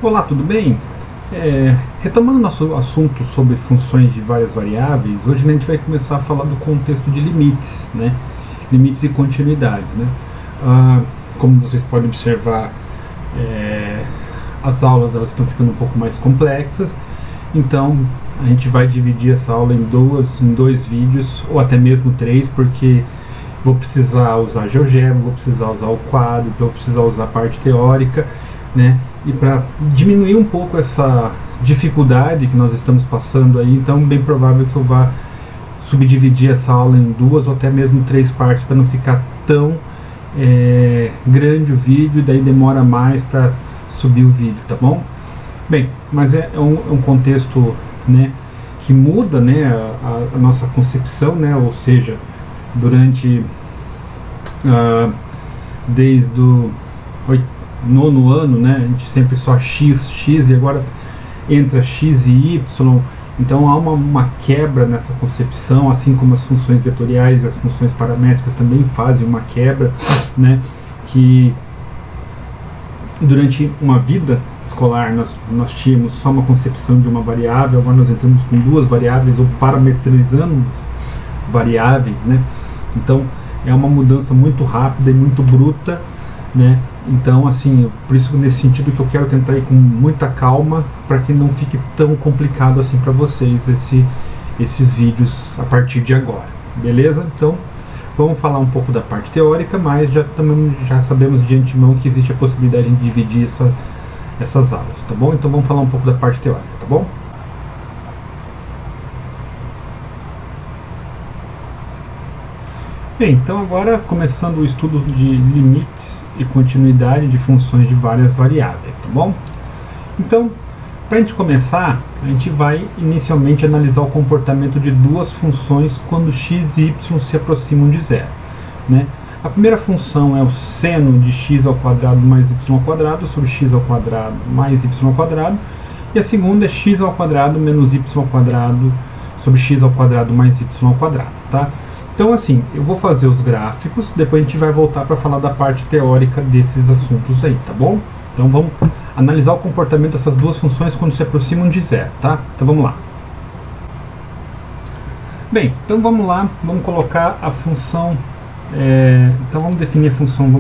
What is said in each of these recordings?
Olá, tudo bem? Retomando nosso assunto sobre funções de várias variáveis, hoje a gente vai começar a falar do contexto de limites, né? Limites e continuidades, né? Como vocês podem observar, as aulas elas estão ficando um pouco mais complexas, então a gente vai dividir essa aula em dois vídeos, ou até mesmo três, porque vou precisar usar GeoGebra, vou precisar usar o quadro, vou precisar usar a parte teórica, né? E para diminuir um pouco essa dificuldade que nós estamos passando aí, então bem provável que eu vá subdividir essa aula em duas ou até mesmo três partes para não ficar tão grande o vídeo, daí demora mais para subir o vídeo, tá bom? Bem, mas é um contexto, né, que muda, né, a nossa concepção, né, ou seja, durante desde o nono ano, né, a gente sempre só x, e agora entra x e y, então há uma quebra nessa concepção, assim como as funções vetoriais e as funções paramétricas também fazem uma quebra, né, que durante uma vida escolar nós tínhamos só uma concepção de uma variável, agora nós entramos com duas variáveis ou parametrizamos variáveis, né, então é uma mudança muito rápida e muito bruta, né? Então, assim, por isso nesse sentido que eu quero tentar ir com muita calma para que não fique tão complicado assim para vocês esses vídeos a partir de agora, beleza? Então, vamos falar um pouco da parte teórica, mas já sabemos de antemão que existe a possibilidade de dividir essas aulas, tá bom? Então vamos falar um pouco da parte teórica, tá bom? Bem, então agora começando o estudo de limites e continuidade de funções de várias variáveis, tá bom? Então, para a gente começar, a gente vai inicialmente analisar o comportamento de duas funções quando x e y se aproximam de zero, né? A primeira função é o seno de x ao quadrado mais y ao quadrado sobre x ao quadrado mais y ao quadrado, e a segunda é x ao quadrado menos y ao quadrado sobre x ao quadrado mais y ao quadrado, tá? Então, assim, eu vou fazer os gráficos, depois a gente vai voltar para falar da parte teórica desses assuntos aí, tá bom? Então vamos analisar o comportamento dessas duas funções quando se aproximam de zero, tá? Então vamos lá. Bem, então vamos lá, vamos colocar a função, então vamos definir a função,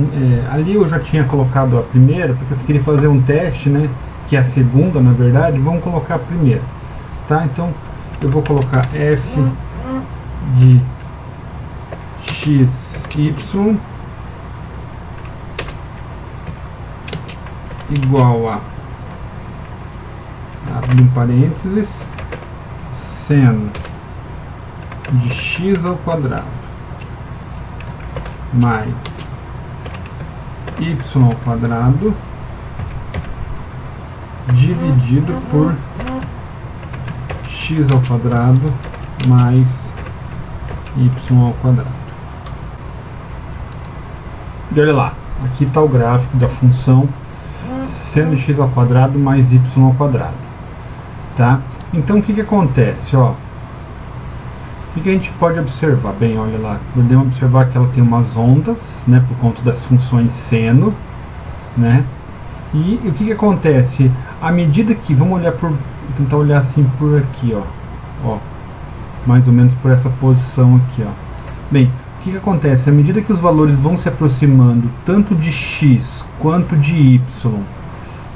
ali eu já tinha colocado a primeira, porque eu queria fazer um teste, né, que é a segunda, na verdade, vamos colocar a primeira, tá? Então eu vou colocar f de x, y igual a, abre um parênteses, seno de x ao quadrado mais y ao quadrado dividido por x ao quadrado mais y ao quadrado. E olha lá, aqui está o gráfico da função seno de x ao quadrado mais y ao quadrado, tá? Então o que acontece, ó? O que a gente pode observar? Bem, olha lá, podemos observar que ela tem umas ondas, né, por conta das funções seno, né? E o que acontece? À medida que, vamos olhar tentar olhar assim por aqui, ó, mais ou menos por essa posição aqui, ó. Bem, o que acontece? À medida que os valores vão se aproximando tanto de x quanto de y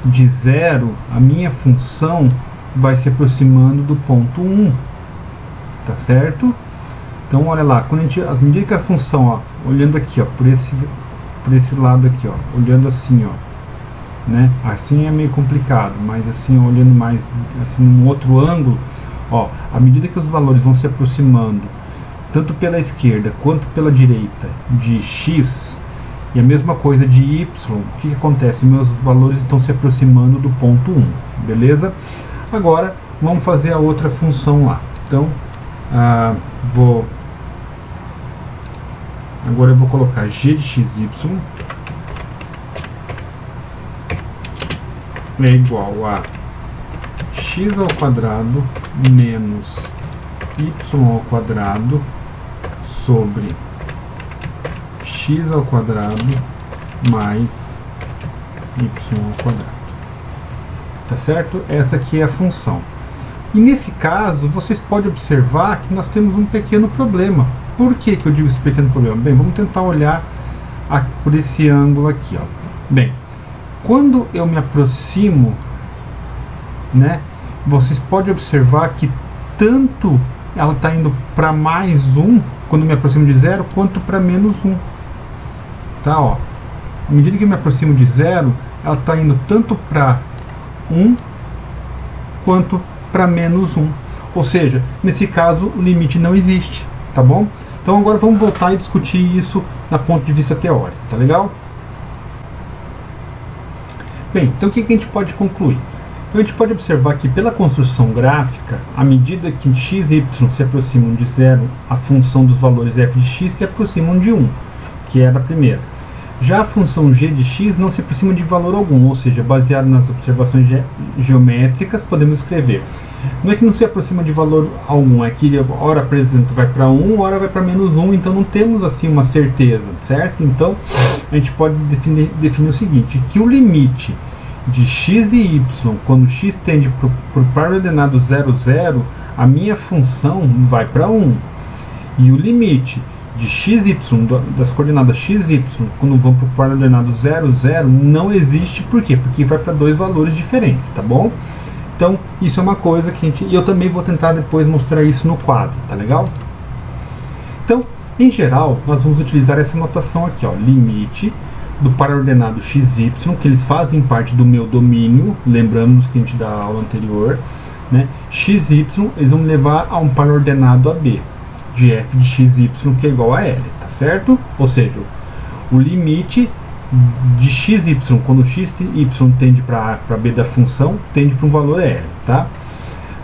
de zero, a minha função vai se aproximando do ponto 1, tá certo? Então olha lá, quando à medida que a função, ó, olhando aqui, ó, por esse lado aqui, ó, olhando assim, ó, né? Assim é meio complicado, mas assim, olhando mais assim num outro ângulo, ó, à medida que os valores vão se aproximando tanto pela esquerda quanto pela direita de x, e a mesma coisa de y, o que acontece? Meus valores estão se aproximando do ponto 1, beleza? Agora vamos fazer a outra função lá. Então agora eu vou colocar g de xy é igual a x ao quadrado menos y ao quadrado sobre x ao quadrado mais y ao quadrado. tá certo? Essa aqui é a função. E nesse caso, vocês podem observar que nós temos um pequeno problema. Por que eu digo esse pequeno problema? Bem, vamos tentar olhar por esse ângulo aqui, ó. Bem, quando eu me aproximo, né, vocês podem observar que tanto ela está indo para mais 1, quando eu me aproximo de 0, quanto para menos 1. Tá, ó. À medida que eu me aproximo de 0, ela está indo tanto para 1 quanto para menos 1. Ou seja, nesse caso o limite não existe, tá bom? Então agora vamos voltar e discutir isso na ponto de vista teórico, tá legal? Bem, então o que a gente pode concluir? Então a gente pode observar que pela construção gráfica, à medida que x e y se aproximam de 0, a função dos valores f de x se aproximam de 1, que era a primeira. Já a função g de x não se aproxima de valor algum, ou seja, baseado nas observações geométricas, podemos escrever. Não é que não se aproxima de valor algum, é que hora apresenta vai para 1, hora vai para menos 1, então não temos assim uma certeza, certo? Então a gente pode definir o seguinte, que o limite de x e y, quando x tende para o par ordenado 0, 0, a minha função vai para 1. E o limite de x, y, das coordenadas x e y, quando vão para o par ordenado 0, 0, não existe. Por quê? Porque vai para dois valores diferentes, tá bom? Então, isso é uma coisa que e eu também vou tentar depois mostrar isso no quadro, tá legal? Então, em geral, nós vamos utilizar essa notação aqui, ó, limite do par ordenado x, y, que eles fazem parte do meu domínio, lembramos que a gente da aula anterior, né? X, y, eles vão me levar a um par ordenado AB, de f de x, y, que é igual a L, tá certo? Ou seja, o limite de x, y, quando x e y tende para B da função, tende para um valor L, tá?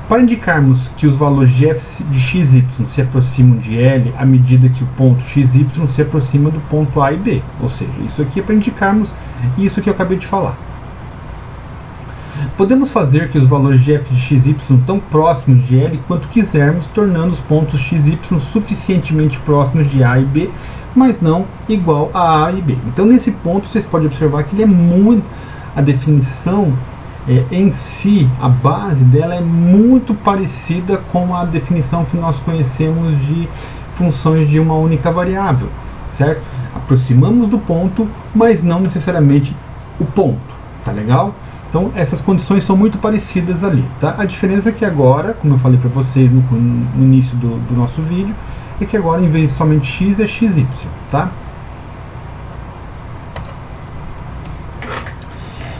Para indicarmos que os valores de f de x, y se aproximam de L à medida que o ponto x, y se aproxima do ponto A e B, ou seja, isso aqui é para indicarmos isso que eu acabei de falar. Podemos fazer que os valores de f de x, y tão próximos de L quanto quisermos, tornando os pontos x, y suficientemente próximos de A e B, mas não igual a A e B. Então nesse ponto vocês podem observar que ele é muito, a definição em si, a base dela é muito parecida com a definição que nós conhecemos de funções de uma única variável, certo? Aproximamos do ponto, mas não necessariamente o ponto, tá legal? Então essas condições são muito parecidas ali, tá? A diferença é que agora, como eu falei para vocês no início do nosso vídeo, é que agora em vez de somente x é xy, tá?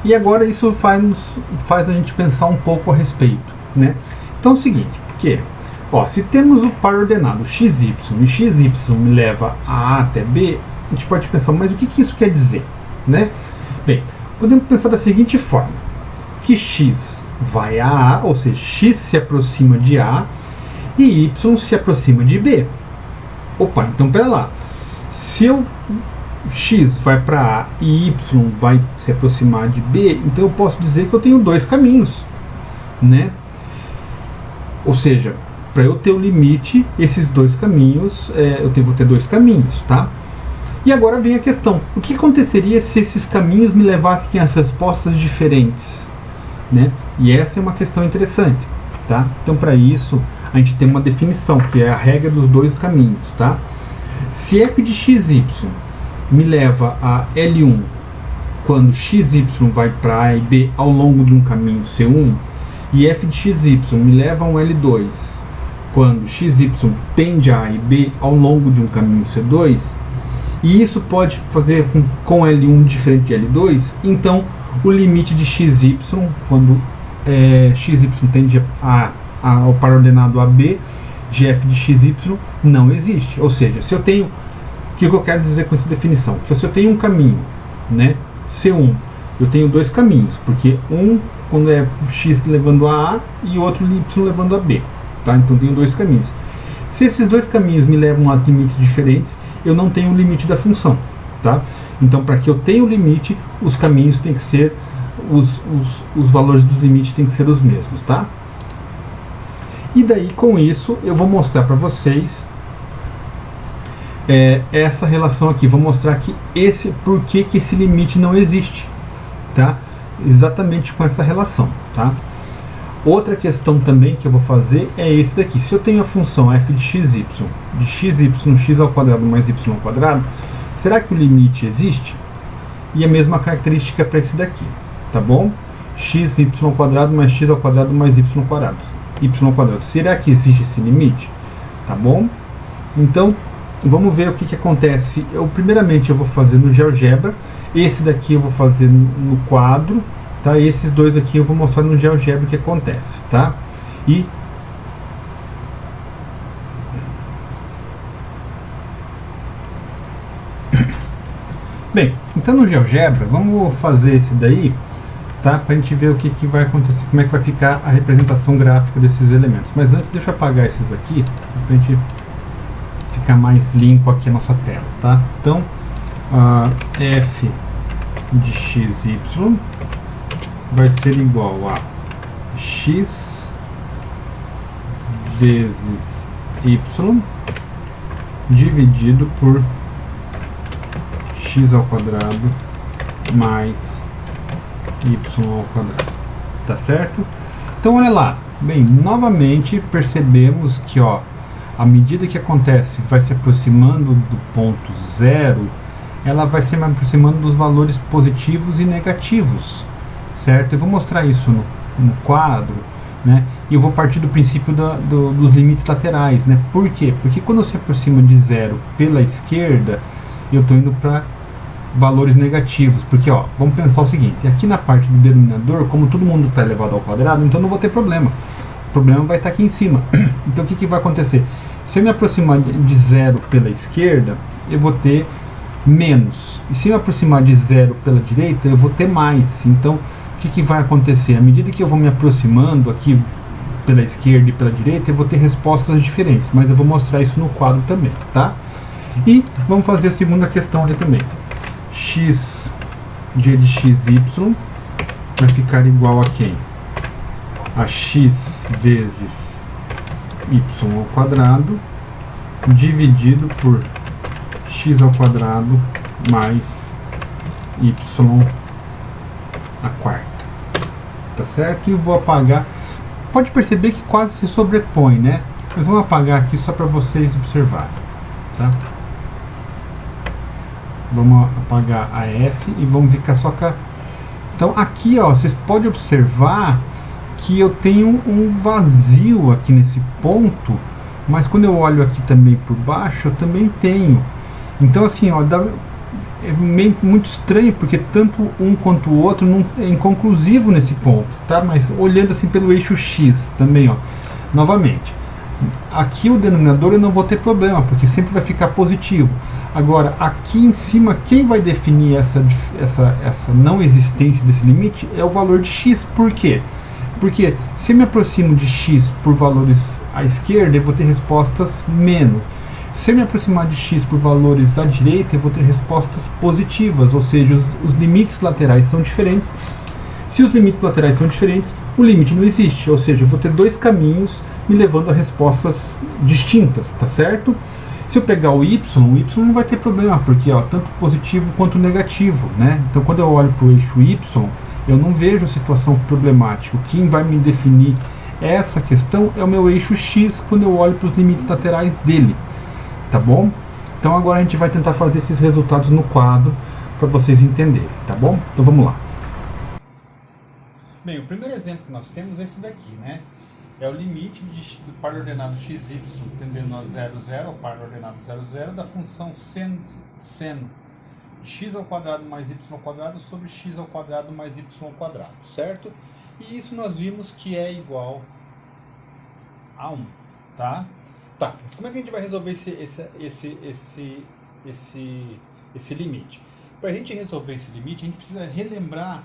E agora isso faz a gente pensar um pouco a respeito, né? Então é o seguinte, porque, ó, se temos o par ordenado xy e xy me leva a A até B, a gente pode pensar, mas o que isso quer dizer, né? Bem, podemos pensar da seguinte forma, que x vai a A, ou seja, x se aproxima de A e y se aproxima de B. Opa, então pera lá, se x vai para A e y vai se aproximar de B, então eu posso dizer que eu tenho dois caminhos, né? Ou seja, para eu ter o limite, esses dois caminhos, vou ter dois caminhos, tá? E agora vem a questão, o que aconteceria se esses caminhos me levassem a respostas diferentes, né? E essa é uma questão interessante, tá? Então para isso, a gente tem uma definição, que é a regra dos dois caminhos, tá? Se f de xy me leva a L1 quando xy vai para A e B ao longo de um caminho C1, e f de xy me leva a um L2 quando xy tende a A e B ao longo de um caminho C2, e isso pode fazer com L1 diferente de L2, então o limite de xy, quando xy tende ao par ordenado AB, de f de xy não existe. Ou seja, se eu tenho, o que eu quero dizer com essa definição? Que se eu tenho um caminho, né, C1, eu tenho dois caminhos, porque um quando é x levando a A e outro y levando a B, tá? Então eu tenho dois caminhos. Se esses dois caminhos me levam a limites diferentes, eu não tenho o limite da função, tá? Então para que eu tenha o limite, os caminhos têm que ser, os valores dos limites têm que ser os mesmos, tá? E daí com isso eu vou mostrar para vocês essa relação aqui, vou mostrar que por que esse limite não existe, tá? exatamente com essa relação, tá? Outra questão também que eu vou fazer é esse daqui. Se eu tenho a função f de xy x ao quadrado mais y ao quadrado, será que o limite existe? E a mesma característica para esse daqui, tá bom? X ao quadrado mais x ao quadrado mais y ao quadrado. Será que existe esse limite? Tá bom? Então, vamos ver o que acontece. Primeiramente eu vou fazer no GeoGebra. Esse daqui eu vou fazer no quadro. Tá? Esses dois aqui eu vou mostrar no GeoGebra o que acontece, tá? E bem, então no GeoGebra vamos fazer esse daí, tá? Para a gente ver o que vai acontecer, como é que vai ficar a representação gráfica desses elementos. Mas antes deixa eu apagar esses aqui para a gente ficar mais limpo aqui a nossa tela, tá? Então f de xy vai ser igual a x vezes y dividido por x ao quadrado mais y ao quadrado, tá certo? Então olha lá, bem, novamente percebemos que ó, à medida que acontece, vai se aproximando do ponto zero, ela vai se aproximando dos valores positivos e negativos, certo? Eu vou mostrar isso no quadro, né? E eu vou partir do princípio dos limites laterais, né? Por quê? Porque quando eu se aproxima de zero pela esquerda, eu estou indo para valores negativos, porque ó, vamos pensar o seguinte, aqui na parte do denominador, como todo mundo está elevado ao quadrado, então não vou ter problema, o problema vai estar aqui em cima. Então o que vai acontecer? Se eu me aproximar de zero pela esquerda, eu vou ter menos, e se eu me aproximar de zero pela direita, eu vou ter mais. Então o que vai acontecer? À medida que eu vou me aproximando aqui pela esquerda e pela direita, eu vou ter respostas diferentes, mas eu vou mostrar isso no quadro também, tá? E vamos fazer a segunda questão ali também. X g de xy vai ficar igual a quem? A x vezes y ao quadrado dividido por x ao quadrado mais y a quarta, tá certo? E eu vou apagar, pode perceber que quase se sobrepõe, né? Mas vamos apagar aqui só para vocês observarem, tá? Vamos apagar a F e vamos ficar só com a... Então aqui ó, vocês podem observar que eu tenho um vazio aqui nesse ponto, mas quando eu olho aqui também por baixo, eu também tenho. Então assim, ó, é muito estranho, porque tanto um quanto o outro não é inconclusivo nesse ponto, tá? Mas olhando assim pelo eixo X também, ó, novamente, aqui o denominador eu não vou ter problema, porque sempre vai ficar positivo. Agora, aqui em cima, quem vai definir essa não existência desse limite é o valor de x. Por quê? Porque se eu me aproximo de x por valores à esquerda, eu vou ter respostas menos. Se eu me aproximar de x por valores à direita, eu vou ter respostas positivas, ou seja, os limites laterais são diferentes. Se os limites laterais são diferentes, o limite não existe, ou seja, eu vou ter dois caminhos me levando a respostas distintas, tá certo? Se eu pegar o y não vai ter problema, porque ó, tanto positivo quanto negativo, né? Então quando eu olho para o eixo y, eu não vejo situação problemática. Quem vai me definir essa questão é o meu eixo x quando eu olho para os limites laterais dele, tá bom? Então agora a gente vai tentar fazer esses resultados no quadro para vocês entenderem, tá bom? Então vamos lá. Bem, o primeiro exemplo que nós temos é esse daqui, né? É o limite do par ordenado xy tendendo a 0, 0, o par ordenado 0, 0, da função seno x ao quadrado mais y ao quadrado sobre x ao quadrado mais y ao quadrado, certo? E isso nós vimos que é igual a 1, tá? Tá, mas como é que a gente vai resolver esse limite? Para a gente resolver esse limite, a gente precisa relembrar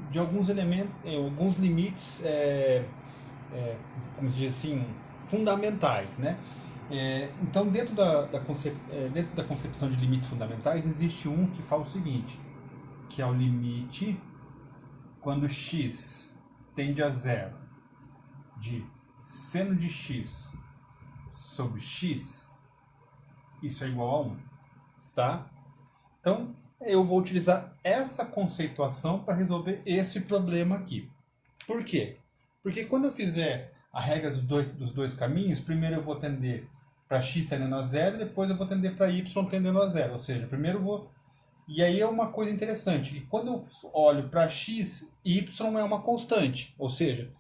de alguns elementos, alguns limites, como se diz assim, fundamentais, né? Então, dentro da concepção de limites fundamentais, existe um que fala o seguinte, que é o limite quando x tende a zero de seno de x sobre x, isso é igual a 1, tá? Então, eu vou utilizar essa conceituação para resolver esse problema aqui. Por quê? Porque quando eu fizer a regra dos dois caminhos, primeiro eu vou tender para x tendendo a zero, depois eu vou tender para y tendendo a zero. Ou seja, primeiro eu vou... E aí é uma coisa interessante, que quando eu olho para x, y é uma constante. Ou seja,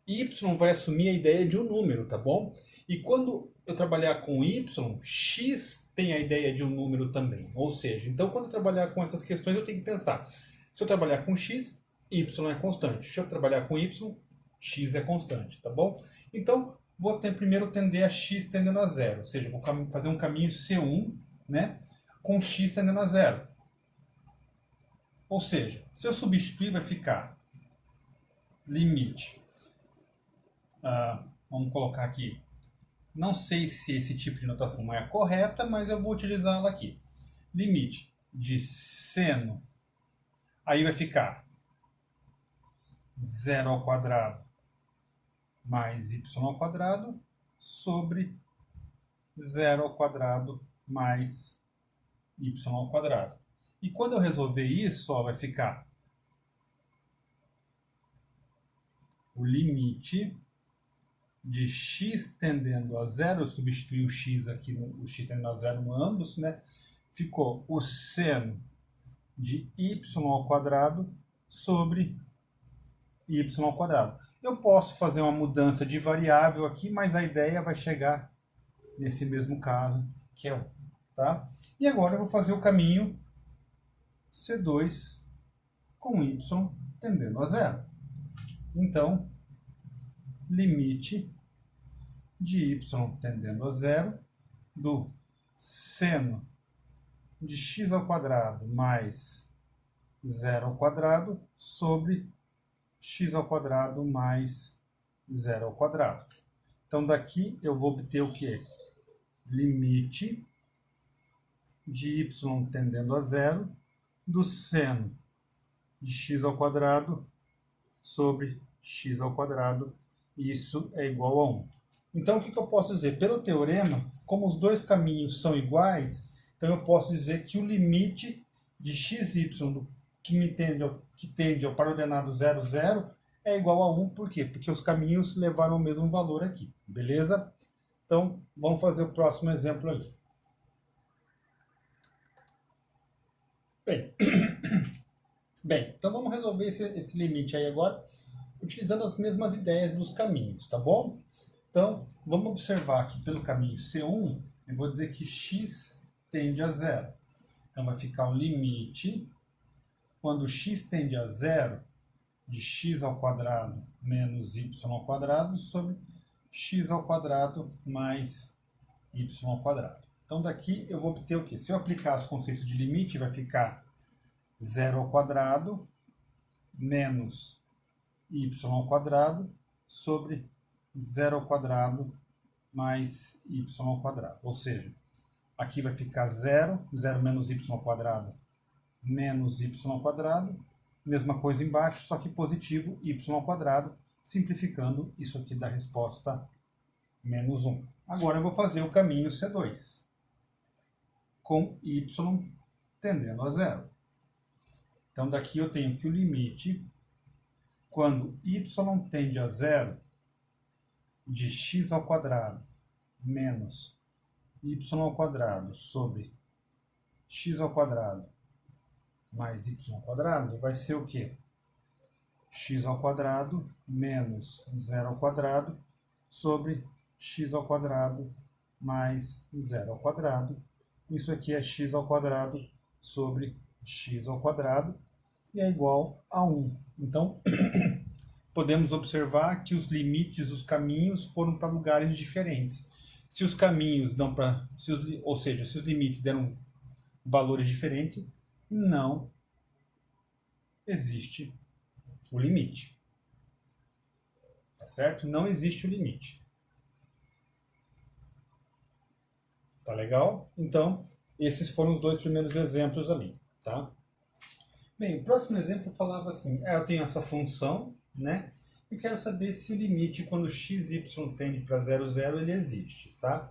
y vai assumir a ideia de um número, tá bom? E quando eu trabalhar com y, x tem a ideia de um número também. Ou seja, então quando eu trabalhar com essas questões, eu tenho que pensar. Se eu trabalhar com x, y é constante. Se eu trabalhar com y, x é constante, tá bom? Então, vou primeiro tender a x tendendo a zero. Ou seja, vou fazer um caminho C1, né, com x tendendo a zero. Ou seja, se eu substituir, vai ficar limite. Vamos colocar aqui. Não sei se esse tipo de notação é a correta, mas eu vou utilizá-la aqui. Limite de seno. Aí vai ficar 0 ao quadrado mais y ao quadrado sobre 0 ao quadrado mais y ao quadrado. E quando eu resolver isso, ó, vai ficar o limite de x tendendo a zero, eu substituí o x aqui, o x tendendo a zero no ambos, né? Ficou o seno de y ao quadrado sobre y ao quadrado. Eu posso fazer uma mudança de variável aqui, mas a ideia vai chegar nesse mesmo caso, que é 1. Tá? E agora eu vou fazer o caminho C2 com y tendendo a zero. Então, limite de y tendendo a zero do seno de x ao quadrado mais 0 ao quadrado sobre x ao quadrado mais 0 ao quadrado. Então, daqui eu vou obter o quê? Limite de y tendendo a zero do seno de x ao quadrado sobre x ao quadrado. Isso é igual a 1. Então, o que eu posso dizer? Pelo teorema, como os dois caminhos são iguais, então eu posso dizer que o limite de xy que tende ao par-ordenado 0, 0 é igual a 1. Por quê? Porque os caminhos levaram o mesmo valor aqui. Beleza? Então, vamos fazer o próximo exemplo ali. Bem, então vamos resolver esse limite aí agora, utilizando as mesmas ideias dos caminhos, tá bom? Então, vamos observar aqui pelo caminho C1, eu vou dizer que x tende a 0. Então, vai ficar o limite, quando x tende a 0, de x ao quadrado menos y ao quadrado sobre x ao quadrado mais y ao quadrado. Então, daqui eu vou obter o quê? Se eu aplicar os conceitos de limite, vai ficar 0 ao quadrado menos y ao quadrado sobre 0 ao quadrado mais y ao quadrado. Ou seja, aqui vai ficar 0, 0 menos y ao quadrado menos y ao quadrado. Mesma coisa embaixo, só que positivo y ao quadrado. Simplificando, isso aqui dá a resposta menos 1. Agora eu vou fazer o caminho C2, com y tendendo a 0. Então, daqui eu tenho que o limite, quando y tende a 0, de x ao quadrado menos y ao quadrado sobre x ao quadrado mais y ao quadrado, vai ser o quê? X ao quadrado menos 0 ao quadrado sobre x ao quadrado mais 0 ao quadrado. Isso aqui é x ao quadrado sobre x ao quadrado e é igual a 1. Então, podemos observar que os limites dos caminhos foram para lugares diferentes. Se os caminhos dão para... ou seja, se os limites deram valores diferentes, não existe o limite. Tá certo? Não existe o limite. Tá legal? Então, esses foram os dois primeiros exemplos ali, tá? Bem, o próximo exemplo falava assim, eu tenho essa função, né? E quero saber se o limite, quando x, y tende para 0, 0, ele existe, tá?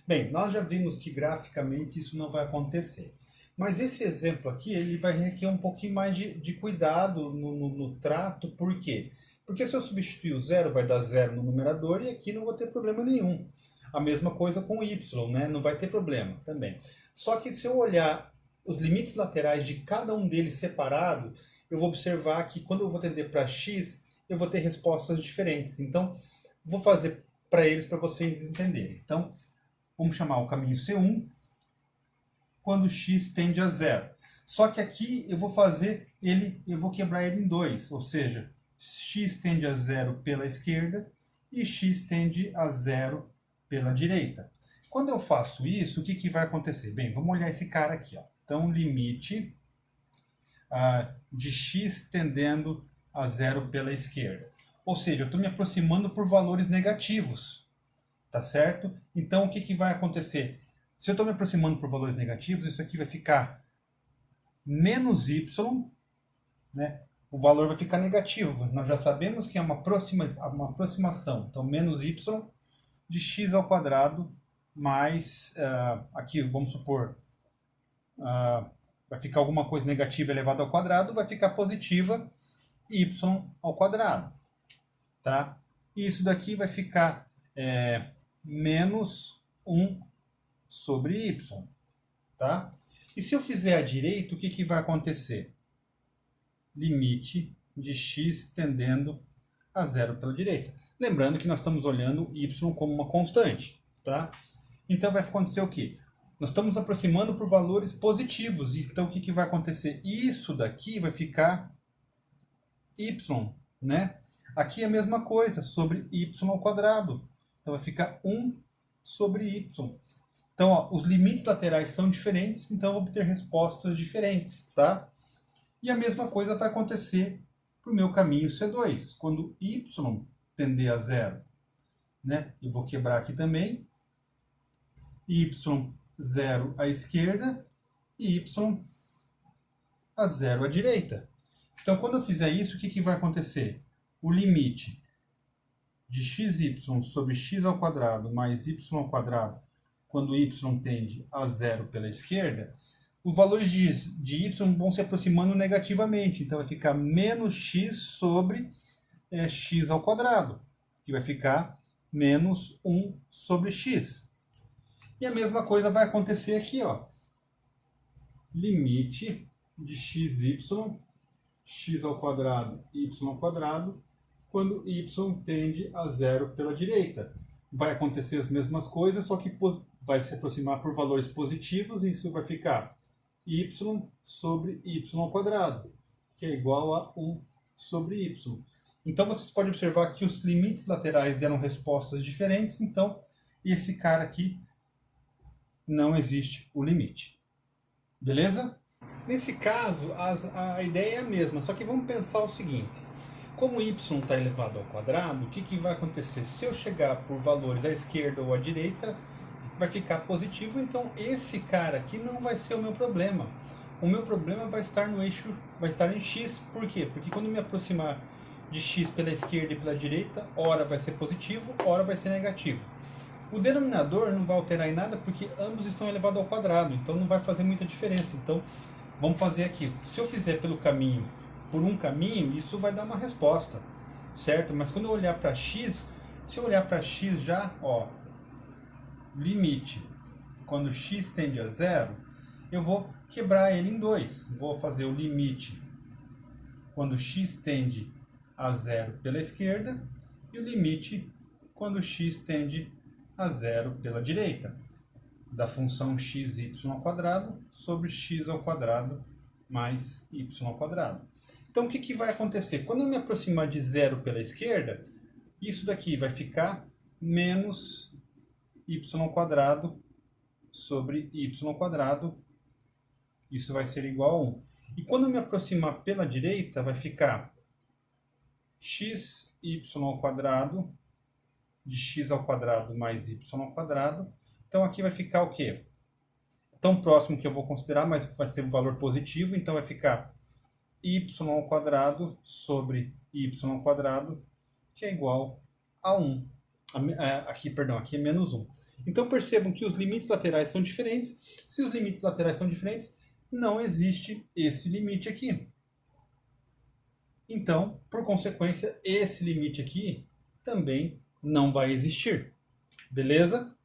Bem, nós já vimos que graficamente isso não vai acontecer. Mas esse exemplo aqui, ele vai requerer um pouquinho mais de cuidado no trato, por quê? Porque se eu substituir o zero, vai dar zero no numerador e aqui não vou ter problema nenhum. A mesma coisa com o y, né? Não vai ter problema também. Só que se eu olhar os limites laterais de cada um deles separado, eu vou observar que quando eu vou tender para x, eu vou ter respostas diferentes. Então, vou fazer para eles para vocês entenderem. Então, vamos chamar o caminho C1 quando x tende a zero. Só que aqui eu vou fazer ele, eu vou quebrar ele em dois, ou seja, x tende a zero pela esquerda e x tende a zero pela direita. Quando eu faço isso, o que vai acontecer? Bem, vamos olhar esse cara aqui. Ó. Então, limite de x tendendo a zero pela esquerda. Ou seja, eu estou me aproximando por valores negativos. Tá certo? Então, o que vai acontecer? Se eu estou me aproximando por valores negativos, isso aqui vai ficar menos y, né? O valor vai ficar negativo. Nós já sabemos que é uma aproximação. Então, menos y de x ao quadrado mais, aqui vamos supor, vai ficar alguma coisa negativa elevada ao quadrado, vai ficar positiva y ao quadrado. Tá? E isso daqui vai ficar menos 1 sobre y. Tá? E se eu fizer à direita, o que vai acontecer? Limite de x tendendo a zero pela direita. Lembrando que nós estamos olhando y como uma constante. Tá? Então vai acontecer o quê? Nós estamos aproximando por valores positivos. Então o que vai acontecer? Isso daqui vai ficar y. Né? Aqui é a mesma coisa, sobre y ao quadrado. Então vai ficar 1 sobre y. Então, ó, os limites laterais são diferentes, então eu vou obter respostas diferentes, tá? E a mesma coisa vai acontecer para o meu caminho C2, quando y tender a zero. Né? Eu vou quebrar aqui também, y0 à esquerda e y a zero à direita. Então, quando eu fizer isso, o que vai acontecer? O limite de xy sobre x ao quadrado mais y ao quadrado, quando y tende a zero pela esquerda, os valores de y vão se aproximando negativamente. Então vai ficar menos x sobre x ao quadrado, que vai ficar menos 1 sobre x. E a mesma coisa vai acontecer aqui, ó. Limite de xy, x ao quadrado, y ao quadrado, quando y tende a zero pela direita. Vai acontecer as mesmas coisas, só que vai se aproximar por valores positivos, e isso vai ficar y sobre y ao quadrado, que é igual a 1 sobre y. Então vocês podem observar que os limites laterais deram respostas diferentes, então esse cara aqui não existe o limite. Beleza? Nesse caso, a ideia é a mesma, só que vamos pensar o seguinte. Como y está elevado ao quadrado, o que vai acontecer? Se eu chegar por valores à esquerda ou à direita, vai ficar positivo, então esse cara aqui não vai ser o meu problema. O meu problema vai estar no eixo, vai estar em x. Por quê? Porque quando eu me aproximar de x pela esquerda e pela direita, ora vai ser positivo, ora vai ser negativo. O denominador não vai alterar em nada porque ambos estão elevados ao quadrado, então não vai fazer muita diferença. Então vamos fazer aqui. Se eu fizer por um caminho, isso vai dar uma resposta, certo? Mas quando eu olhar para x, se eu olhar para x já, ó, limite, quando x tende a zero, eu vou quebrar ele em dois. Vou fazer o limite quando x tende a zero pela esquerda e o limite quando x tende a zero pela direita, da função xy ao quadrado sobre x ao quadrado mais y ao quadrado. Então o que vai acontecer? Quando eu me aproximar de zero pela esquerda, isso daqui vai ficar menos y ao quadrado sobre y ao quadrado. Isso vai ser igual a 1. E quando eu me aproximar pela direita, vai ficar xy ao quadrado de x ao quadrado mais y ao quadrado. Então aqui vai ficar o quê? Tão próximo que eu vou considerar, mas vai ser um valor positivo, então vai ficar y ao quadrado sobre y ao quadrado, que é igual a 1. Aqui é menos 1. Então percebam que os limites laterais são diferentes. Se os limites laterais são diferentes, não existe esse limite aqui. Então, por consequência, esse limite aqui também não vai existir. Beleza?